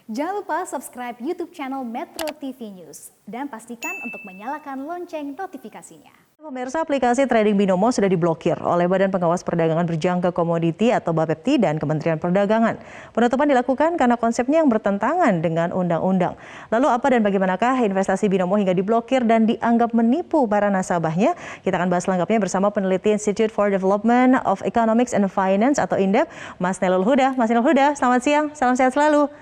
Jangan lupa subscribe YouTube channel Metro TV News dan pastikan untuk menyalakan lonceng notifikasinya. Pemirsa, aplikasi trading Binomo sudah diblokir oleh Badan Pengawas Perdagangan Berjangka Komoditi atau Bapepti dan Kementerian Perdagangan. Penutupan dilakukan karena konsepnya yang bertentangan dengan undang-undang. Lalu apa dan bagaimanakah investasi Binomo hingga diblokir dan dianggap menipu para nasabahnya? Kita akan bahas lengkapnya bersama peneliti Institute for Development of Economics and Finance atau INDEF, Mas Nailul Huda. Mas Nailul Huda, selamat siang, salam sehat selalu.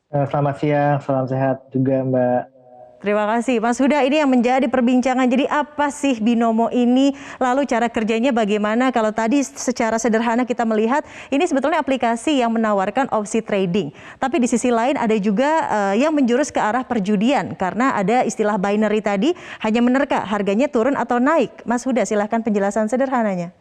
Selamat siang, salam sehat juga Mbak. Terima kasih Mas Huda, ini yang menjadi perbincangan. Jadi apa sih Binomo ini? Lalu cara kerjanya bagaimana? Kalau tadi secara sederhana kita melihat ini sebetulnya aplikasi yang menawarkan opsi trading. Tapi di sisi lain ada juga yang menjurus ke arah perjudian karena ada istilah binary tadi hanya menerka harganya turun atau naik. Mas Huda, silahkan penjelasan sederhananya.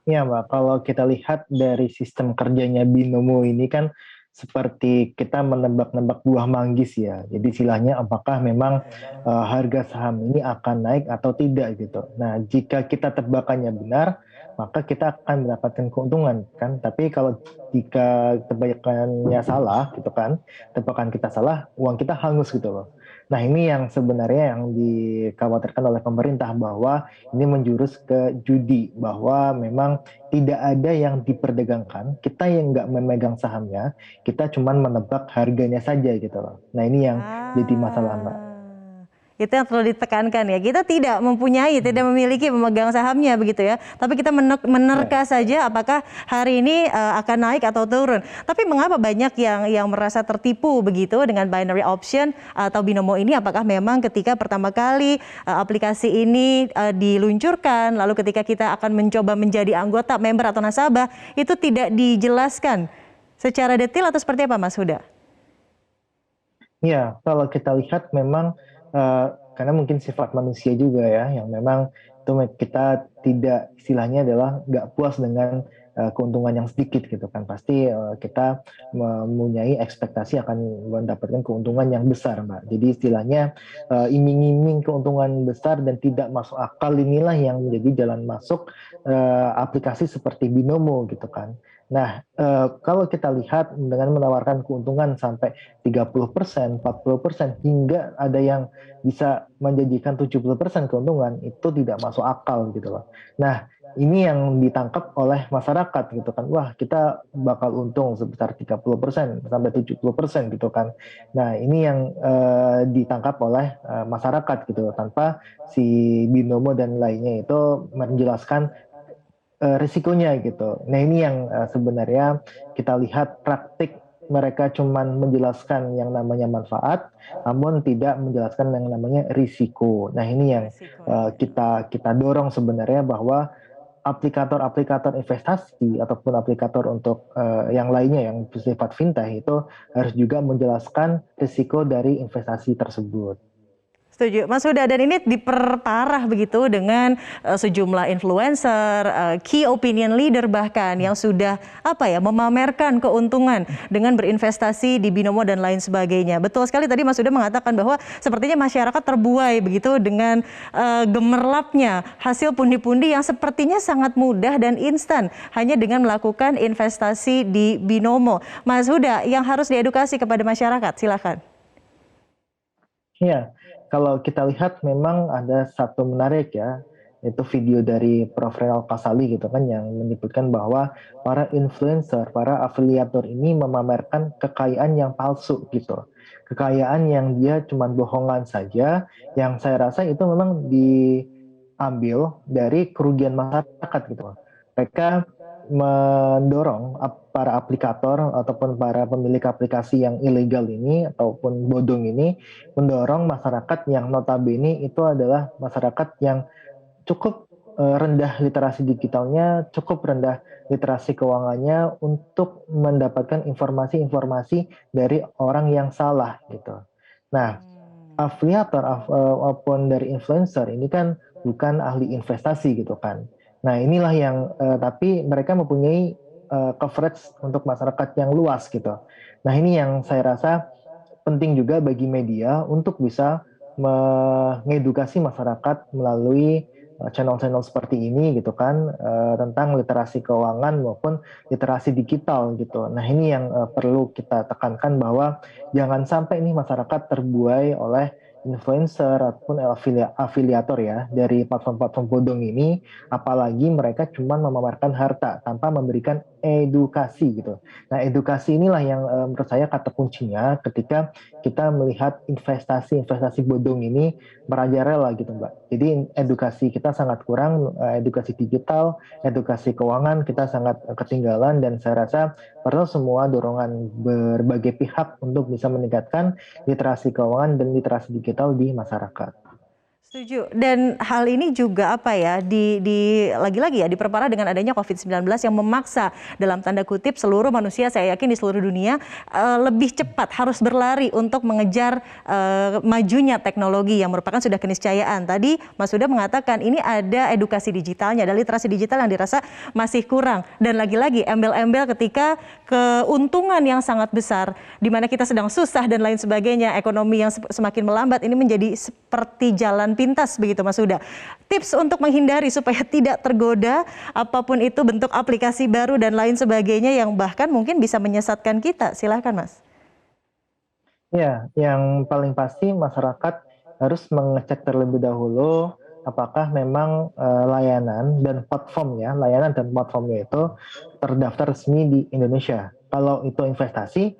Ya Mbak, kalau kita lihat dari sistem kerjanya Binomo ini kan seperti kita menebak-nebak buah manggis ya. Jadi istilahnya apakah memang harga saham ini akan naik atau tidak gitu. Nah, jika kita tebakannya benar, maka kita akan mendapatkan keuntungan kan. Tapi kalau jika tebakannya salah gitu kan, tebakan kita salah, uang kita hangus gitu loh. Nah, ini yang sebenarnya yang dikhawatirkan oleh pemerintah bahwa ini menjurus ke judi, bahwa memang tidak ada yang diperdagangkan, kita yang nggak memegang sahamnya, kita cuma menebak harganya saja gitu loh. Nah, ini yang jadi masalah, Mbak. Itu yang perlu ditekankan ya. Kita tidak mempunyai, tidak memiliki pemegang sahamnya begitu ya. Tapi kita menerka saja apakah hari ini akan naik atau turun. Tapi mengapa banyak yang merasa tertipu begitu dengan binary option atau Binomo ini? Apakah memang ketika pertama kali aplikasi ini diluncurkan, lalu ketika kita akan mencoba menjadi anggota, member atau nasabah, itu tidak dijelaskan secara detail atau seperti apa Mas Huda? Ya, kalau kita lihat memang karena mungkin sifat manusia juga ya, yang memang itu kita tidak istilahnya adalah nggak puas dengan keuntungan yang sedikit gitu kan. Pasti kita mempunyai ekspektasi akan mendapatkan keuntungan yang besar, Mbak. Jadi istilahnya iming-iming keuntungan besar dan tidak masuk akal inilah yang menjadi jalan masuk aplikasi seperti Binomo gitu kan. Nah, kalau kita lihat dengan menawarkan keuntungan sampai 30%, 40%, hingga ada yang bisa menjanjikan 70% keuntungan, itu tidak masuk akal gitu loh. Nah, ini yang ditangkap oleh masyarakat gitu kan. Wah, kita bakal untung sebesar 30% sampai 70% gitu kan. Nah, ini yang ditangkap oleh masyarakat gitu loh, tanpa si Binomo dan lainnya itu menjelaskan risikonya gitu. Nah, ini yang sebenarnya kita lihat praktik mereka cuman menjelaskan yang namanya manfaat, namun tidak menjelaskan yang namanya risiko. Nah, ini yang kita dorong sebenarnya bahwa aplikator-aplikator investasi ataupun aplikator untuk yang lainnya yang bersifat fintech itu harus juga menjelaskan risiko dari investasi tersebut. Setuju, Mas Huda, dan ini diperparah begitu dengan sejumlah influencer, key opinion leader bahkan yang sudah memamerkan keuntungan dengan berinvestasi di Binomo dan lain sebagainya. Betul sekali tadi Mas Huda mengatakan bahwa sepertinya masyarakat terbuai begitu dengan gemerlapnya hasil pundi-pundi yang sepertinya sangat mudah dan instan hanya dengan melakukan investasi di Binomo. Mas Huda, yang harus diedukasi kepada masyarakat, silakan. Iya, kalau kita lihat memang ada satu menarik ya, itu video dari Prof. Renal Kasali gitu kan yang menyebutkan bahwa para influencer, para afiliator ini memamerkan kekayaan yang palsu gitu. Kekayaan yang dia cuma bohongan saja, yang saya rasa itu memang diambil dari kerugian masyarakat gitu. Mereka mendorong para aplikator ataupun para pemilik aplikasi yang ilegal ini ataupun bodong ini mendorong masyarakat yang notabene itu adalah masyarakat yang cukup rendah literasi digitalnya, cukup rendah literasi keuangannya untuk mendapatkan informasi-informasi dari orang yang salah gitu. Nah, afiliator maupun dari influencer ini kan bukan ahli investasi gitu kan. Nah, inilah yang tapi mereka mempunyai coverage untuk masyarakat yang luas gitu. Nah, ini yang saya rasa penting juga bagi media untuk bisa mengedukasi masyarakat melalui channel-channel seperti ini gitu kan, tentang literasi keuangan maupun literasi digital gitu. Nah ini yang perlu kita tekankan bahwa jangan sampai nih masyarakat terbuai oleh influencer ataupun afiliator ya dari platform-platform bodong ini, apalagi mereka cuma memamerkan harta tanpa memberikan edukasi gitu. Nah edukasi inilah yang menurut saya kata kuncinya ketika kita melihat investasi bodong ini merajalela gitu Mbak. Jadi edukasi kita sangat kurang, edukasi digital, edukasi keuangan kita sangat ketinggalan, dan saya rasa perlu semua dorongan berbagai pihak untuk bisa meningkatkan literasi keuangan dan literasi digital di masyarakat. Setuju. Dan hal ini juga apa ya, lagi-lagi ya diperparah dengan adanya COVID-19 yang memaksa dalam tanda kutip seluruh manusia, saya yakin di seluruh dunia lebih cepat harus berlari untuk mengejar majunya teknologi yang merupakan sudah keniscayaan. Tadi Mas Huda mengatakan ini ada edukasi digitalnya, ada literasi digital yang dirasa masih kurang. Dan lagi-lagi embel-embel ketika keuntungan yang sangat besar, di mana kita sedang susah dan lain sebagainya, ekonomi yang semakin melambat, ini menjadi seperti jalan pintas begitu Mas Huda. Tips untuk menghindari supaya tidak tergoda apapun itu bentuk aplikasi baru dan lain sebagainya yang bahkan mungkin bisa menyesatkan kita. Silahkan Mas. Ya, yang paling pasti masyarakat harus mengecek terlebih dahulu apakah memang layanan dan platformnya itu terdaftar resmi di Indonesia. Kalau itu investasi,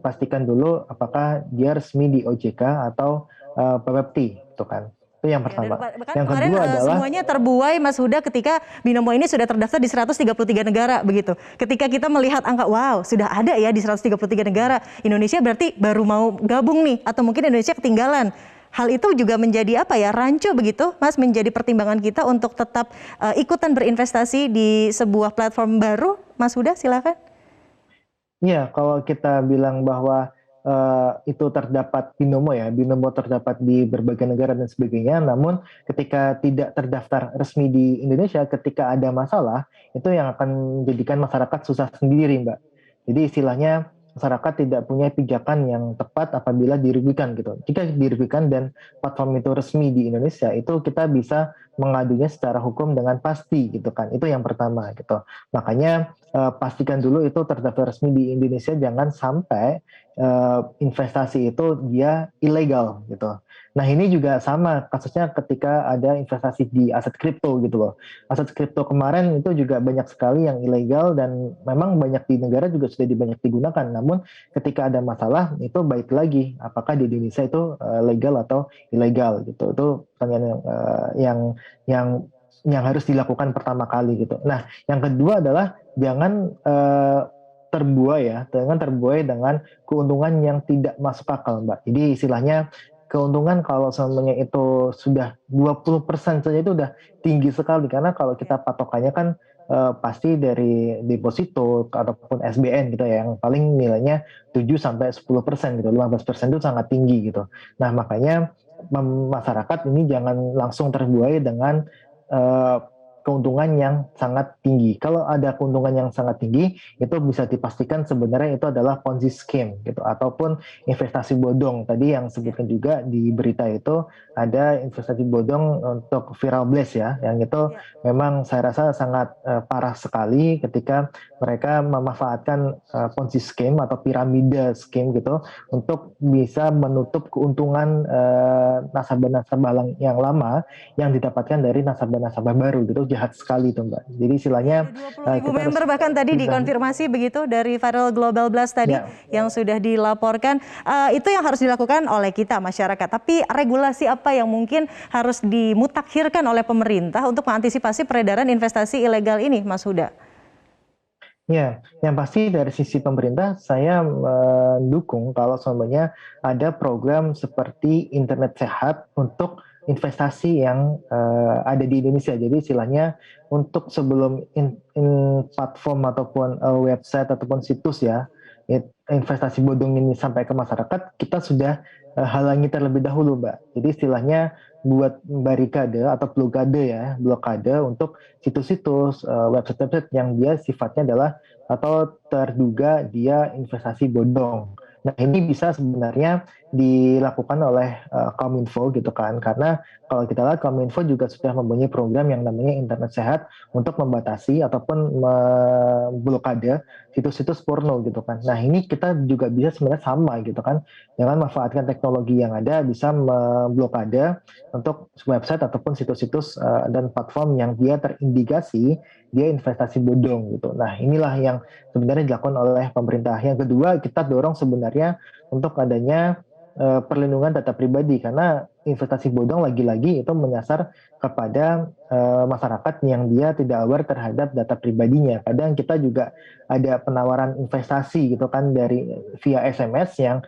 pastikan dulu apakah dia resmi di OJK atau PPT, itu kan. Itu yang Ya, dan pertama. bahkan Yang kemarin kedua adalah semuanya terbuai Mas Huda ketika Binomo ini sudah terdaftar di 133 negara begitu. Ketika kita melihat angka, wow sudah ada ya di 133 negara, Indonesia berarti baru mau gabung nih, atau mungkin Indonesia ketinggalan. Hal itu juga menjadi apa ya, rancu begitu Mas, menjadi pertimbangan kita untuk tetap ikutan berinvestasi di sebuah platform baru. Mas Huda silakan. ya, kalau kita bilang bahwa itu terdapat binomo terdapat di berbagai negara dan sebagainya, namun ketika tidak terdaftar resmi di Indonesia, ketika ada masalah, itu yang akan menjadikan masyarakat susah sendiri, Mbak. Jadi istilahnya masyarakat tidak punya pijakan yang tepat apabila dirugikan gitu. Jika dirugikan dan platform itu resmi di Indonesia, itu kita bisa mengadunya secara hukum dengan pasti gitu kan. Itu yang pertama gitu. Makanya pastikan dulu itu terdaftar resmi di Indonesia, jangan sampai investasi itu dia ilegal gitu. Nah ini juga sama kasusnya ketika ada investasi di aset kripto gitu loh. Aset kripto kemarin itu juga banyak sekali yang ilegal dan memang banyak di negara juga sudah banyak digunakan. Namun ketika ada masalah itu baik lagi apakah di Indonesia itu legal atau ilegal gitu. Itu pertanyaan yang harus dilakukan pertama kali gitu. Nah yang kedua adalah jangan terbuai dengan keuntungan yang tidak masuk akal, Mbak. Jadi istilahnya keuntungan kalau semuanya itu sudah 20% saja itu udah tinggi sekali, karena kalau kita patokannya kan pasti dari deposito ataupun SBN gitu ya, yang paling nilainya 7-10% gitu, 15% itu sangat tinggi gitu. Nah makanya masyarakat ini jangan langsung terbuai dengan uh, keuntungan yang sangat tinggi. Kalau ada keuntungan yang sangat tinggi, itu bisa dipastikan sebenarnya itu adalah Ponzi scheme gitu, ataupun investasi bodong. Tadi yang sebutkan juga di berita itu ada investasi bodong untuk Viral Blast ya, yang itu memang saya rasa sangat parah sekali ketika mereka memanfaatkan Ponzi scheme atau piramida scheme gitu untuk bisa menutup keuntungan nasabah-nasabah yang lama yang didapatkan dari nasabah-nasabah baru gitu. Jahat sekali itu Mbak. Jadi istilahnya 20.000 member bahkan tadi dikonfirmasi begitu dari Viral Global Blast tadi yang sudah dilaporkan. Itu yang harus dilakukan oleh kita masyarakat. Tapi regulasi apa yang mungkin harus dimutakhirkan oleh pemerintah untuk mengantisipasi peredaran investasi ilegal ini, Mas Huda? Ya, yang pasti dari sisi pemerintah saya mendukung kalau sebenarnya ada program seperti internet sehat untuk investasi yang ada di Indonesia. Jadi istilahnya untuk sebelum platform ataupun website ataupun situs ya, investasi bodong ini sampai ke masyarakat, kita sudah halangi terlebih dahulu, Mbak. Jadi istilahnya buat barikade atau blokade untuk situs-situs, website-website yang dia sifatnya adalah atau terduga dia investasi bodong. Nah, ini bisa sebenarnya dilakukan oleh Kominfo gitu kan, karena kalau kita lihat Kominfo juga sudah mempunyai program yang namanya Internet Sehat untuk membatasi ataupun memblokade situs-situs porno gitu kan. Nah, ini kita juga bisa sebenarnya sama gitu kan, dengan memanfaatkan teknologi yang ada bisa memblokade untuk website ataupun situs-situs dan platform yang dia terindikasi dia investasi bodong gitu. Nah, inilah yang sebenarnya dilakukan oleh pemerintah. Yang kedua, kita dorong sebenarnya untuk adanya perlindungan data pribadi, karena investasi bodong lagi-lagi itu menyasar kepada masyarakat yang dia tidak aware terhadap data pribadinya. Kadang kita juga ada penawaran investasi gitu kan dari via SMS yang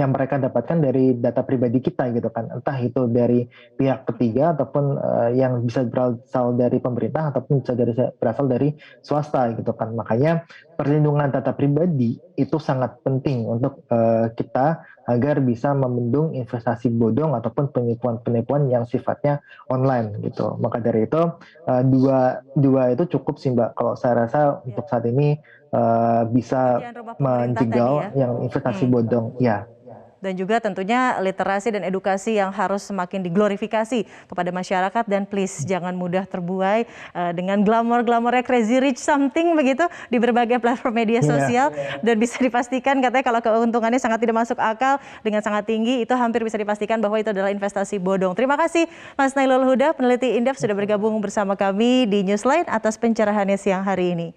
mereka dapatkan dari data pribadi kita gitu kan, entah itu dari pihak ketiga ataupun yang bisa berasal dari pemerintah ataupun bisa berasal dari swasta gitu kan. Makanya perlindungan data pribadi itu sangat penting untuk kita agar bisa membendung investasi bodong ataupun penipuan-penipuan yang sifatnya online gitu. Maka dari itu dua itu cukup sih Mbak. Kalau saya rasa untuk saat ini bisa Bagian rumah pemerintah tadi menjegal ya. yang investasi bodong. Ya. Dan juga tentunya literasi dan edukasi yang harus semakin diglorifikasi kepada masyarakat, dan please jangan mudah terbuai dengan glamor-glamornya crazy rich something begitu di berbagai platform media sosial. Dan bisa dipastikan katanya kalau keuntungannya sangat tidak masuk akal dengan sangat tinggi, itu hampir bisa dipastikan bahwa itu adalah investasi bodong. Terima kasih Mas Nailul Huda, peneliti Indef, sudah bergabung bersama kami di Newsline atas pencerahannya siang hari ini.